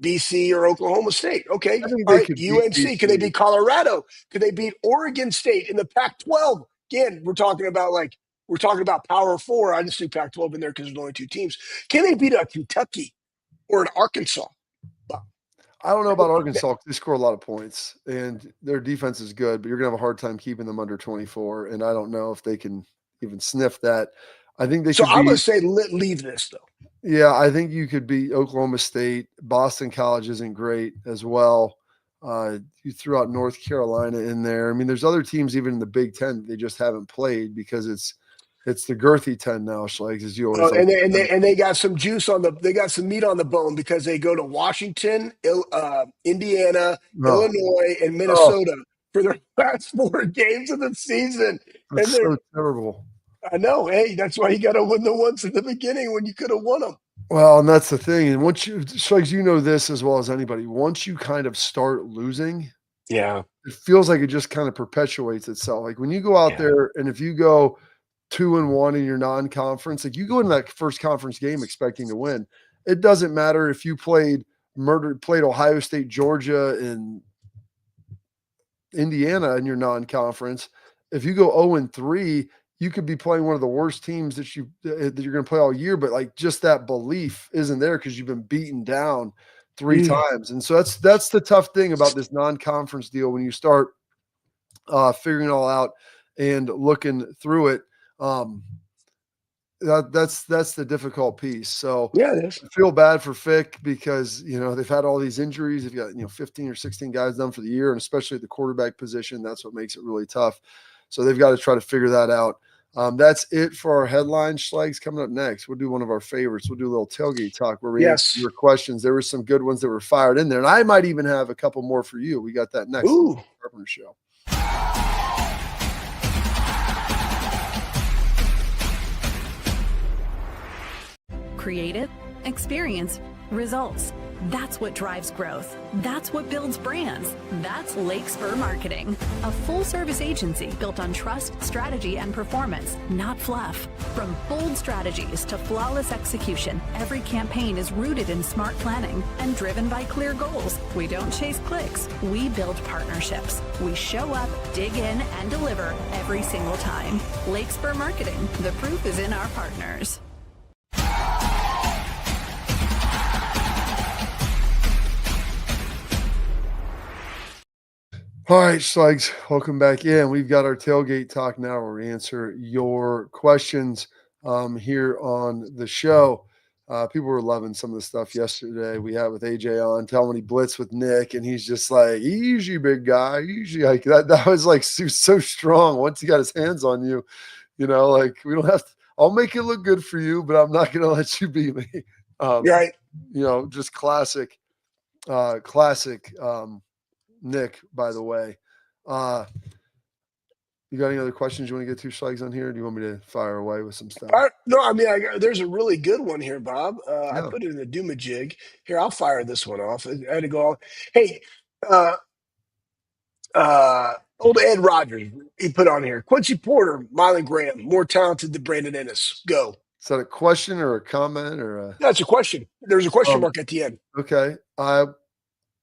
Speaker 3: BC or Oklahoma State? Okay. All right. UNC. Could they beat Colorado? Could they beat Oregon State in the Pac-12? Again, we're talking about Power 4. I just threw Pac-12 in there because there's only 2 teams. Can they beat a Kentucky or an Arkansas?
Speaker 1: I don't know about Arkansas. They score a lot of points, and their defense is good, but you're going to have a hard time keeping them under 24, and I don't know if they can even sniff that. I think they. So
Speaker 3: I'm going to say leave this, though.
Speaker 1: Yeah, I think you could beat Oklahoma State. Boston College isn't great as well. You threw out North Carolina in there. I mean, there's other teams even in the Big Ten that they just haven't played because it's the girthy 10 now, Schlegs, as you always
Speaker 3: and they got some juice they got some meat on the bone because they go to Washington, Indiana, Illinois, and Minnesota for their last 4 games of the season.
Speaker 1: That's so terrible.
Speaker 3: I know. Hey, that's why you got to win the ones at the beginning when you could have won them.
Speaker 1: Well, and that's the thing. And once Schlegs, you know this as well as anybody, once you kind of start losing,
Speaker 3: it
Speaker 1: feels like it just kind of perpetuates itself. Like when you go out there and if you go 2-1 in your non-conference, like you go into that first conference game expecting to win. It doesn't matter if you played Ohio State, Georgia, and Indiana in your non-conference. If you go 0-3, you could be playing one of the worst teams that you're going to play all year, but like just that belief isn't there because you've been beaten down 3 times. And so that's the tough thing about this non-conference deal when you start figuring it all out and looking through it. That's the difficult piece. So
Speaker 3: it is.
Speaker 1: I feel bad for Fick because they've had all these injuries. They've got 15 or 16 guys done for the year, and especially at the quarterback position, that's what makes it really tough. So they've got to try to figure that out. That's it for our headline. Schlegs, coming up next, we'll do one of our favorites. We'll do a little tailgate talk where we answer your questions. There were some good ones that were fired in there, and I might even have a couple more for you. We got that next.
Speaker 3: Ooh.
Speaker 1: Carpenter Show.
Speaker 7: Creative, experience, results. That's what drives growth. That's what builds brands. That's Lakespur Marketing, a full-service agency built on trust, strategy, and performance, not fluff. From bold strategies to flawless execution, every campaign is rooted in smart planning and driven by clear goals. We don't chase clicks. We build partnerships. We show up, dig in, and deliver every single time. Lakespur Marketing. The proof is in our partners.
Speaker 1: All right, Schlegs, welcome back in. We've got our tailgate talk now where we answer your questions here on the show. People were loving some of the stuff yesterday we had with AJ on, telling he blitzed with Nick, and he's just like, easy, big guy. Usually like that was like so strong once he got his hands on you. Like we don't have to, I'll make it look good for you, but I'm not going to let you beat me.
Speaker 3: Right.
Speaker 1: Just classic Nick, by the way. You got any other questions you want to get to, Schlegs, on here? Or do you want me to fire away with some stuff?
Speaker 3: No, I mean, there's a really good one here, Bob. I put it in the Doomajig. Here, I'll fire this one off. I had to go. Hey, Old Ed Rogers, he put on here. Quincy Porter, Mylan Graham, more talented than Brandon Ennis. Go.
Speaker 1: Is that a question or a comment or a?
Speaker 3: That's a question. There's a question
Speaker 1: Um,
Speaker 3: mark at the end.
Speaker 1: Okay. I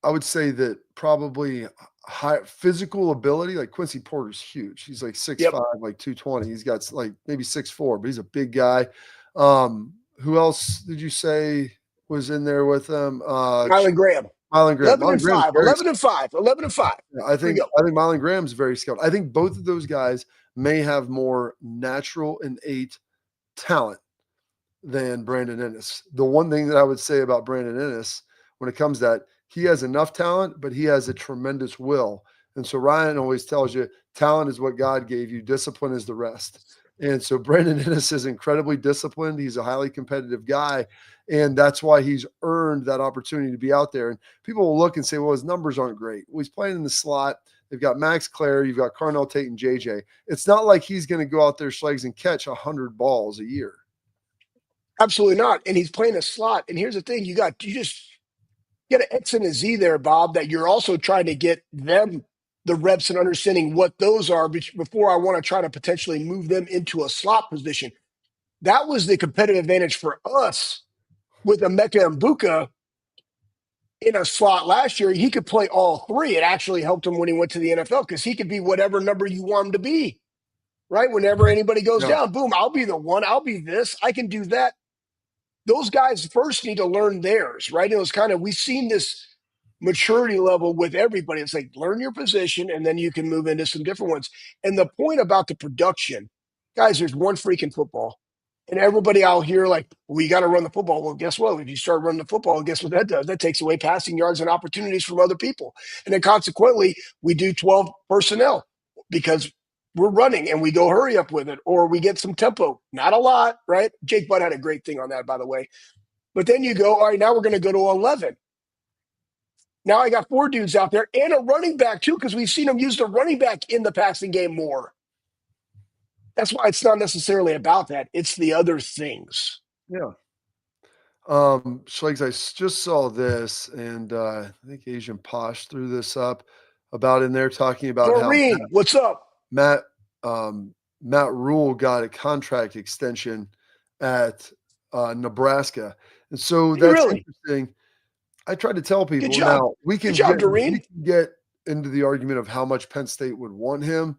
Speaker 1: would say that probably high physical ability, like Quincy Porter's huge. He's like 6'5",
Speaker 3: Yep.
Speaker 1: like 220. He's got like maybe 6'4", but he's a big guy. Who else did you say was in there with him?
Speaker 3: Mylan Graham.
Speaker 1: Mylan Graham.
Speaker 3: 11 and 5. 11 and 5. 11 and 5.
Speaker 1: Yeah, I think Mylan Graham's very skilled. I think both of those guys may have more natural innate talent than Brandon Ennis. The one thing that I would say about Brandon Ennis when it comes to that, he has enough talent, but he has a tremendous will. And so Ryan always tells you talent is what God gave you, discipline is the rest. And so Brandon Ennis is incredibly disciplined. He's a highly competitive guy. And that's why he's earned that opportunity to be out there. And people will look and say, well, his numbers aren't great. Well, he's playing in the slot. They've got Max Clare. You've got Carnell Tate and JJ. It's not like he's going to go out there, Schlegs, and catch 100 balls a year.
Speaker 3: Absolutely not. And he's playing a slot. And here's the thing. You got an X and a Z there, Bob, that you're also trying to get them the reps and understanding what those are before I want to try to potentially move them into a slot position. That was the competitive advantage for us with Emeka Mbuka in a slot last year. He could play all three. It actually helped him when he went to the NFL because he could be whatever number you want him to be, right? Whenever anybody goes down, boom, I'll be the one. I'll be this. I can do that. Those guys first need to learn theirs, right? It was kind of, we've seen this maturity level with everybody. It's like, learn your position, and then you can move into some different ones. And the point about the production, guys, there's one freaking football. And everybody out here like, we got to run the football. Well, guess what? If you start running the football, guess what that does? That takes away passing yards and opportunities from other people. And then consequently, we do 12 personnel because we're running and we go hurry up with it, or we get some tempo. Not a lot, right? Jake Butt had a great thing on that, by the way. But then you go, all right, now we're going to go to 11. Now I got 4 dudes out there and a running back too, because we've seen them use the running back in the passing game more. That's why it's not necessarily about that. It's the other things.
Speaker 1: Yeah. Schlegs, I just saw this, and I think Asian Posh threw this up about in there talking about
Speaker 3: Doreen, what's up?
Speaker 1: Matt Rule got a contract extension at Nebraska. And so that's interesting. I tried to tell people now we can get into the argument of how much Penn State would want him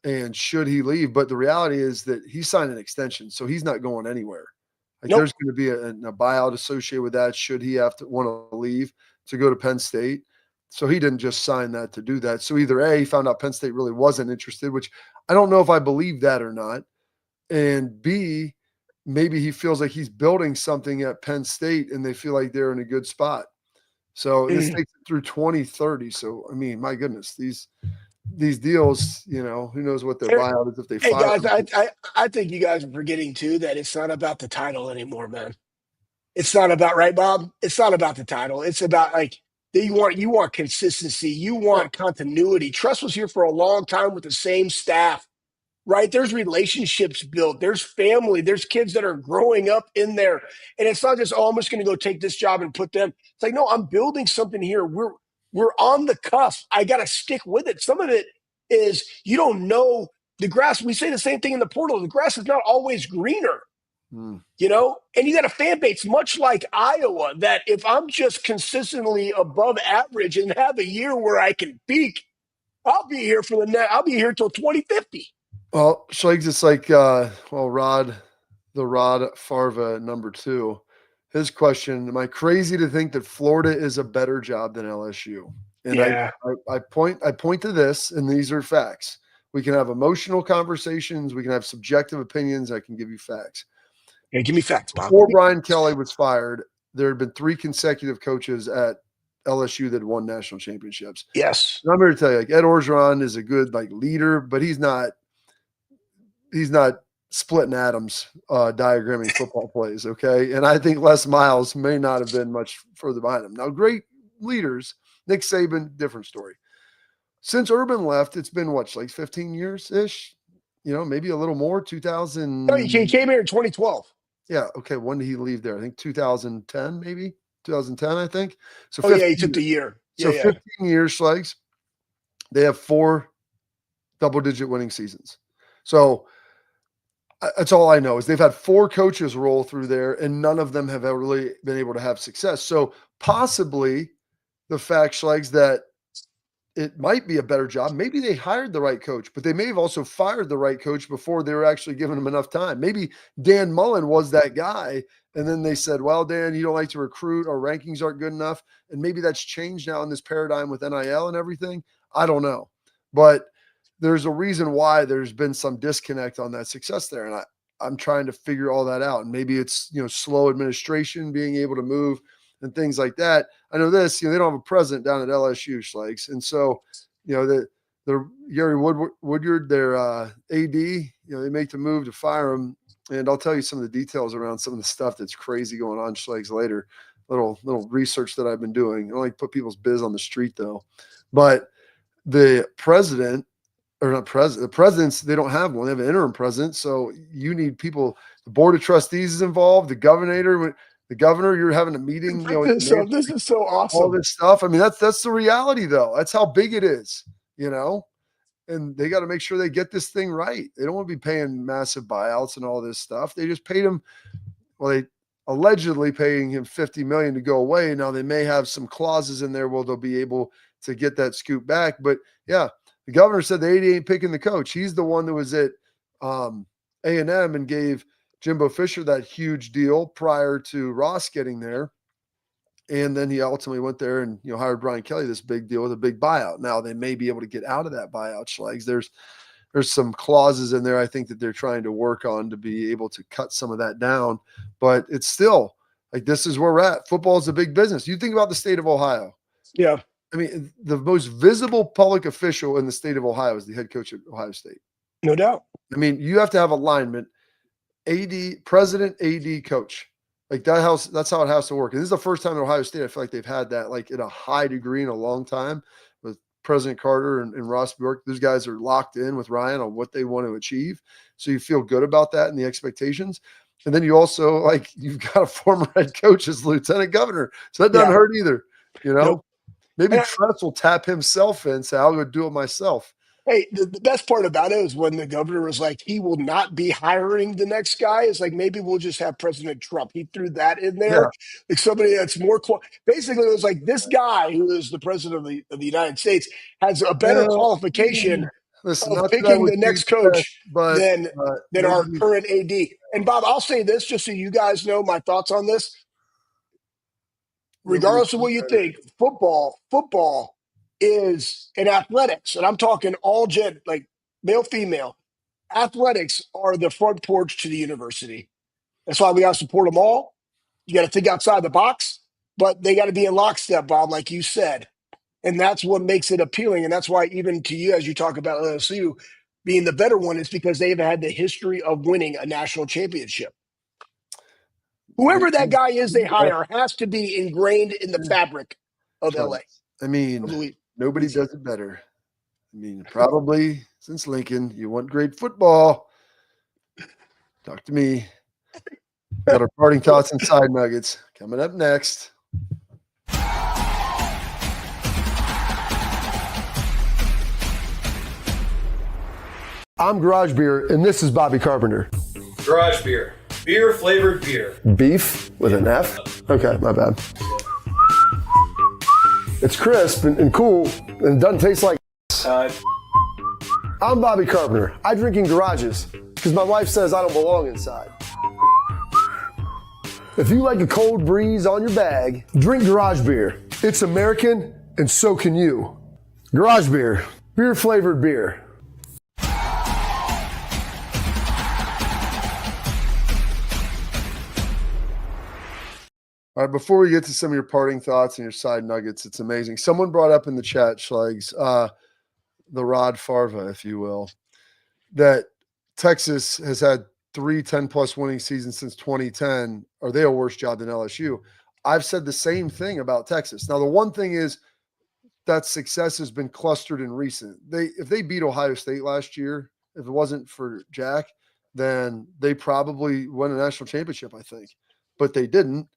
Speaker 1: and should he leave. But the reality is that he signed an extension, so he's not going anywhere. Like there's going to be a buyout associated with that should he have to want to leave to go to Penn State. So he didn't just sign that to do that. So either A, he found out Penn State really wasn't interested, which I don't know if I believe that or not. And B, maybe he feels like he's building something at Penn State and they feel like they're in a good spot. So this takes it through 2030. So, I mean, my goodness, these deals, who knows what their buyout is if they fire.
Speaker 3: Hey, guys, I think you guys are forgetting, too, that it's not about the title anymore, man. It's not about, right, Bob? It's not about the title. It's about, like, you want consistency. You want continuity. Trust was here for a long time with the same staff, right? There's relationships built. There's family. There's kids that are growing up in there. And it's not just, I'm just going to go take this job and put them. It's like, no, I'm building something here. We're on the cusp. I got to stick with it. Some of it is you don't know the grass. We say the same thing in the portal. The grass is not always greener. And you got a fan base much like Iowa that if I'm just consistently above average and have a year where I can peak, I'll be here I'll be here till 2050.
Speaker 1: Well, Schlegs, it's like, Rod Farva, number 2, his question, am I crazy to think that Florida is a better job than LSU? And I point to this, and these are facts. We can have emotional conversations. We can have subjective opinions. I can give you facts.
Speaker 3: Yeah, give me facts, Bob.
Speaker 1: Before Brian Kelly was fired, there had been 3 consecutive coaches at LSU that won national championships.
Speaker 3: Yes.
Speaker 1: And I'm here to tell you, like, Ed Orgeron is a good leader, but he's not splitting atoms, diagramming football plays. Okay. And I think Les Miles may not have been much further behind him. Now, great leaders, Nick Saban, different story. Since Urban left, it's been 15 years ish, maybe a little more, 2000.
Speaker 3: No, he came here in 2012.
Speaker 1: Yeah. Okay. When did he leave there? I think 2010, maybe 2010, I think. So
Speaker 3: he took the year.
Speaker 1: 15 years, Schlegs. They have 4 double-digit winning seasons. So that's all I know is they've had 4 coaches roll through there, and none of them have ever really been able to have success. So possibly the fact, Schlegs, that it might be a better job. Maybe they hired the right coach, but they may have also fired the right coach before they were actually giving him enough time. Maybe Dan Mullen was that guy, and then they said, well, Dan, you don't like to recruit. Our rankings aren't good enough. And maybe that's changed now in this paradigm with NIL and everything. I don't know. But there's a reason why there's been some disconnect on that success there. And I'm trying to figure all that out. And maybe it's, slow administration, being able to move and things like that. I know this, they don't have a president down at LSU, Schlegs. And so, the Gary Woodyard, their AD, they make the move to fire him. And I'll tell you some of the details around some of the stuff that's crazy going on, Schlegs, later. Little research that I've been doing. I don't like to put people's biz on the street, though. But the president, or not president, the presidents, they don't have one. They have an interim president. So you need people. The board of trustees is involved. The governor, you're having a meeting.
Speaker 3: So this is so awesome.
Speaker 1: All this stuff. I mean, that's the reality, though. That's how big it is, and they got to make sure they get this thing right. They don't want to be paying massive buyouts and all this stuff. They just paid him. Well, they allegedly paying him $50 million to go away. Now they may have some clauses in there where they'll be able to get that scoop back. But yeah, the governor said the AD ain't picking the coach. He's the one that was at A&M and gave Jimbo Fisher that huge deal prior to Ross getting there. And then he ultimately went there and, hired Brian Kelly, this big deal with a big buyout. Now they may be able to get out of that buyout, Schlegs. There's some clauses in there, I think, that they're trying to work on to be able to cut some of that down. But it's still like, this is where we're at. Football is a big business. You think about the state of Ohio.
Speaker 3: Yeah.
Speaker 1: I mean, the most visible public official in the state of Ohio is the head coach at Ohio State.
Speaker 3: No doubt.
Speaker 1: I mean, you have to have alignment, president, AD, coach. Like that's how it has to work. And this is the first time in Ohio State I feel like they've had that like at a high degree in a long time with President Carter and Ross Bjork. Those guys are locked in with Ryan on what they want to achieve. So you feel good about that and the expectations. And then you also, you've got a former head coach as lieutenant governor. So that doesn't hurt either,
Speaker 3: Nope.
Speaker 1: Maybe Tress will tap himself in and say, I'll go do it myself.
Speaker 3: Hey, the best part about it is when the governor was like, he will not be hiring the next guy. It's like, maybe we'll just have President Trump. He threw that in there.
Speaker 1: Yeah.
Speaker 3: Like somebody that's more basically, it was like this guy who is the president of the United States has a better qualification of picking the next coach than our current AD. And Bob, I'll say this just so you guys know my thoughts on this. Regardless of what you think, football is in athletics, and I'm talking all like male, female. Athletics are the front porch to the university. That's why we got to support them all. You got to think outside the box, but they got to be in lockstep, Bob, like you said. And that's what makes it appealing. And that's why even to you, as you talk about LSU being the better one, it's because they've had the history of winning a national championship. Whoever that guy is they hire has to be ingrained in the fabric of LA.
Speaker 1: I mean, nobody does it better. I mean, probably since Lincoln. You want great football, talk to me. Got our parting thoughts and side nuggets coming up next. I'm Garage Beer, and this is Bobby Carpenter.
Speaker 5: Garage Beer. Beer flavored beer.
Speaker 1: Beef with an F? Okay, my bad. It's crisp and cool and doesn't taste like I'm Bobby Carpenter. I drink in garages because my wife says I don't belong inside. If you like a cold breeze on your bag, drink Garage Beer. It's American and so can you. Garage Beer. Beer flavored beer. All right, before we get to some of your parting thoughts and your side nuggets, it's amazing. Someone brought up in the chat, Schlegs, the Rod Farva, if you will, that Texas has had 3 10-plus winning seasons since 2010. Are they a worse job than LSU? I've said the same thing about Texas. Now, the one thing is that success has been clustered in recent. If they beat Ohio State last year, if it wasn't for Jack, then they probably won a national championship, I think. But they didn't.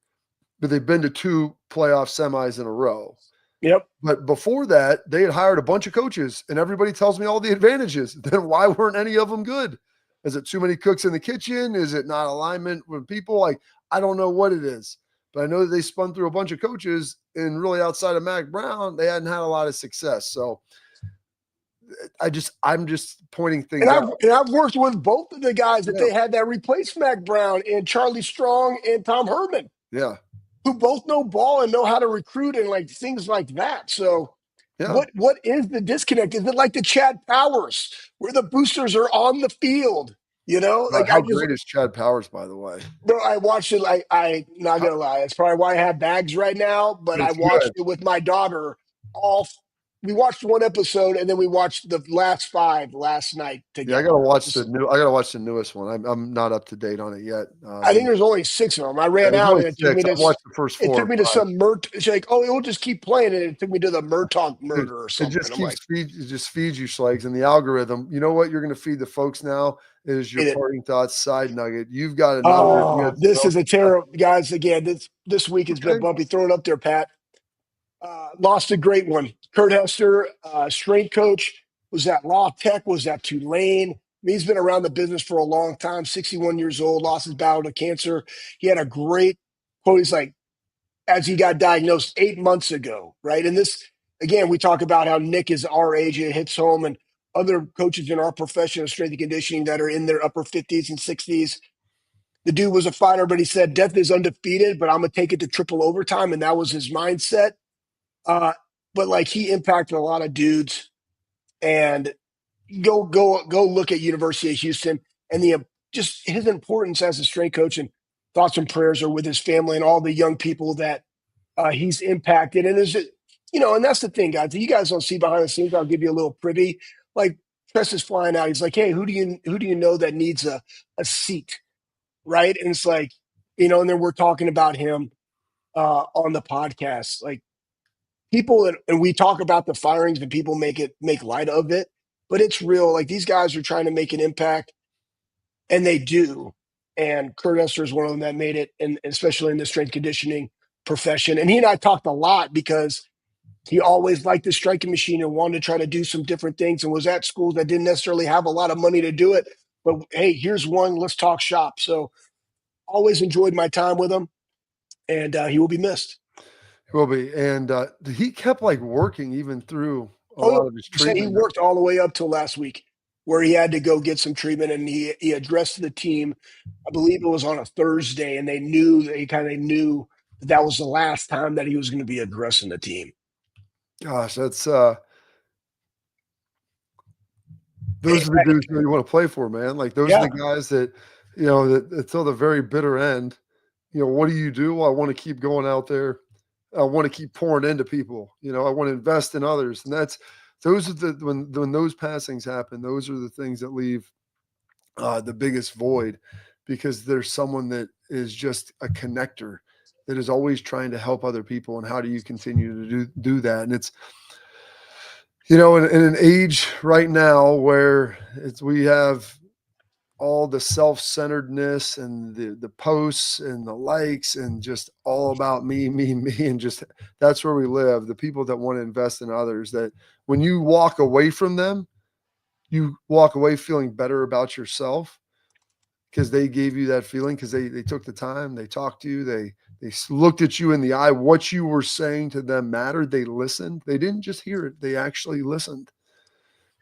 Speaker 1: But they've been to 2 playoff semis in a row.
Speaker 3: Yep.
Speaker 1: But before that, they had hired a bunch of coaches, and everybody tells me all the advantages. Then why weren't any of them good? Is it too many cooks in the kitchen? Is it not alignment with people? Like, I don't know what it is, but I know that they spun through a bunch of coaches, and really outside of Mac Brown, they hadn't had a lot of success. So I'm just pointing things out.
Speaker 3: And I've worked with both of the guys that
Speaker 1: Yeah.
Speaker 3: they had that replaced Mac Brown, and Charlie Strong and Tom Herman,
Speaker 1: Yeah.
Speaker 3: who both know ball and know how to recruit and like things like that. So
Speaker 1: Yeah.
Speaker 3: what is the disconnect? Is it like the Chad Powers where the boosters are on the field? You know, like
Speaker 1: How great is Chad Powers, by the way?
Speaker 3: bro, I watched it. I not gonna lie, it's probably why I have bags right now. But I
Speaker 1: It's
Speaker 3: watched
Speaker 1: good.
Speaker 3: it with my daughter. We watched one episode and then we watched the last 5 last night
Speaker 1: Yeah,
Speaker 3: together.
Speaker 1: I gotta watch the newest one. I'm not up to date on it yet.
Speaker 3: I think there's only 6 of them. I ran
Speaker 1: there's
Speaker 3: out
Speaker 1: only
Speaker 3: and it took
Speaker 1: 6.
Speaker 3: me
Speaker 1: I've
Speaker 3: to
Speaker 1: watched the first 4
Speaker 3: it took
Speaker 1: or
Speaker 3: me to
Speaker 1: 5.
Speaker 3: some She's like, oh, it will just keep playing, and it took me to the Murtaugh murder or
Speaker 1: It
Speaker 3: something.
Speaker 1: just
Speaker 3: I'm like,
Speaker 1: it just feeds you, Schlegs, and the algorithm. You know what you're going to feed the folks now is your
Speaker 3: It-
Speaker 1: parting thoughts side nugget. You've got another.
Speaker 3: oh, this is a terrible guys. Again, this week has been bumpy. Throw it up there, Pat. Lost a great one. Kurt Hester, strength coach, was at Law Tech, was at Tulane. He's been around the business for a long time, 61 years old, lost his battle to cancer. He had a great quote. He's like, as he got diagnosed 8 months ago, right? And this, again, we talk about how Nick is our age, it hits home, and other coaches in our profession of strength and conditioning that are in their upper 50s and 60s. The dude was a fighter, but he said, death is undefeated, but I'm going to take it to triple overtime. And that was his mindset. But like he impacted a lot of dudes, and go look at University of Houston and the just his importance as a strength coach, and thoughts and prayers are with his family and all the young people that he's impacted. And and that's the thing, guys. You guys don't see behind the scenes. I'll give you a little privy. Like Tress is flying out. He's like, hey, who do you know that needs a seat, right? And it's like, and then we're talking about him on the podcast, like. People, and we talk about the firings and people make light of it, but it's real. Like these guys are trying to make an impact, and they do. And Kurt Esther is one of them that made it, and especially in the strength conditioning profession. And he and I talked a lot because he always liked the striking machine and wanted to try to do some different things, and was at schools that didn't necessarily have a lot of money to do it. But hey, here's one. Let's talk shop. So always enjoyed my time with him, and he will be missed.
Speaker 1: Will be, and he kept like working even through a lot of his treatment.
Speaker 3: He worked all the way up till last week, where he had to go get some treatment, and he addressed the team. I believe it was on a Thursday, and they knew that was the last time that he was going to be addressing the team.
Speaker 1: Gosh, that's those are the dudes that you want to play for, man. Like those are the guys that that until the very bitter end. What do? Well, I want to keep going out there. I want to keep pouring into people. I want to invest in others. And those are when those passings happen, those are the things that leave the biggest void, because there's someone that is just a connector that is always trying to help other people. And how do you continue to do that? And it's, in an age right now where we have all the self-centeredness and the posts and the likes and just all about me, and just that's where we live. The people that want to invest in others, that when you walk away from them, you walk away feeling better about yourself because they gave you that feeling, because they took the time, they talked to you, they looked at you in the eye. What you were saying to them mattered. They listened. They didn't just hear it. They actually listened.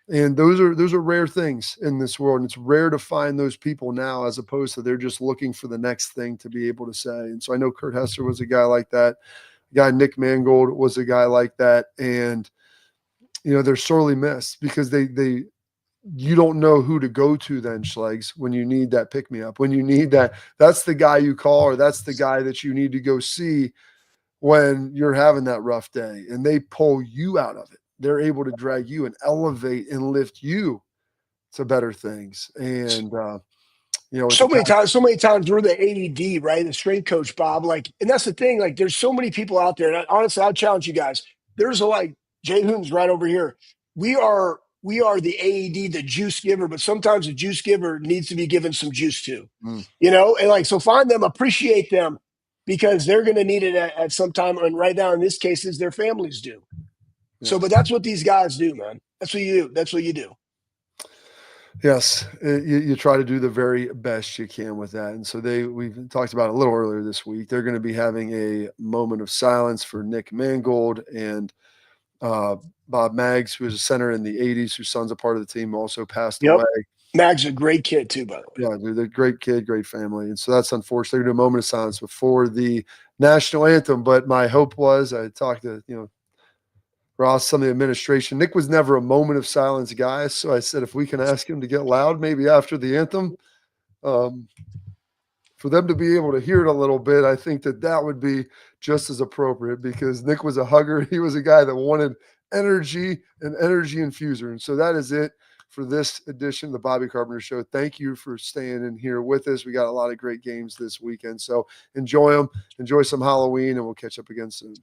Speaker 1: And those are rare things in this world. And it's rare to find those people now, as opposed to they're just looking for the next thing to be able to say. And so I know Kurt Hester was a guy like that. Nick Mangold was a guy like that. And, they're sorely missed, because you don't know who to go to then, Schlegs, when you need that pick me up, when you need that's the guy you call, or that's the guy that you need to go see when you're having that rough day, and they pull you out of it. They're able to drag you and elevate and lift you to better things. And, so many
Speaker 3: times we're the AED, right? The strength coach, Bob, and that's the thing. Like, there's so many people out there. And honestly, I'll challenge you guys. There's Jay Hoon's right over here. We are the AED, the juice giver, but sometimes the juice giver needs to be given some juice too, and so find them, appreciate them, because they're going to need it at some time. And right now, in this case, is their families do. So, but that's what these guys do, man. That's what you do. That's what you do.
Speaker 1: Yes, you try to do the very best you can with that. And so we've talked about it a little earlier this week. They're going to be having a moment of silence for Nick Mangold and Bob Maggs, who was a center in the 80s, whose son's a part of the team, also passed away.
Speaker 3: Mag's a great kid too, by the way.
Speaker 1: Yeah, they're a great kid, great family. And so that's unfortunate. They're going to do a moment of silence before the national anthem. But my hope was, I talked to, Ross, some of the administration. Nick was never a moment of silence guy. So I said, if we can ask him to get loud, maybe after the anthem, for them to be able to hear it a little bit, I think that would be just as appropriate, because Nick was a hugger. He was a guy that wanted energy and energy infuser. And so that is it for this edition of the Bobby Carpenter Show. Thank you for staying in here with us. We got a lot of great games this weekend. So enjoy them, enjoy some Halloween, and we'll catch up again soon.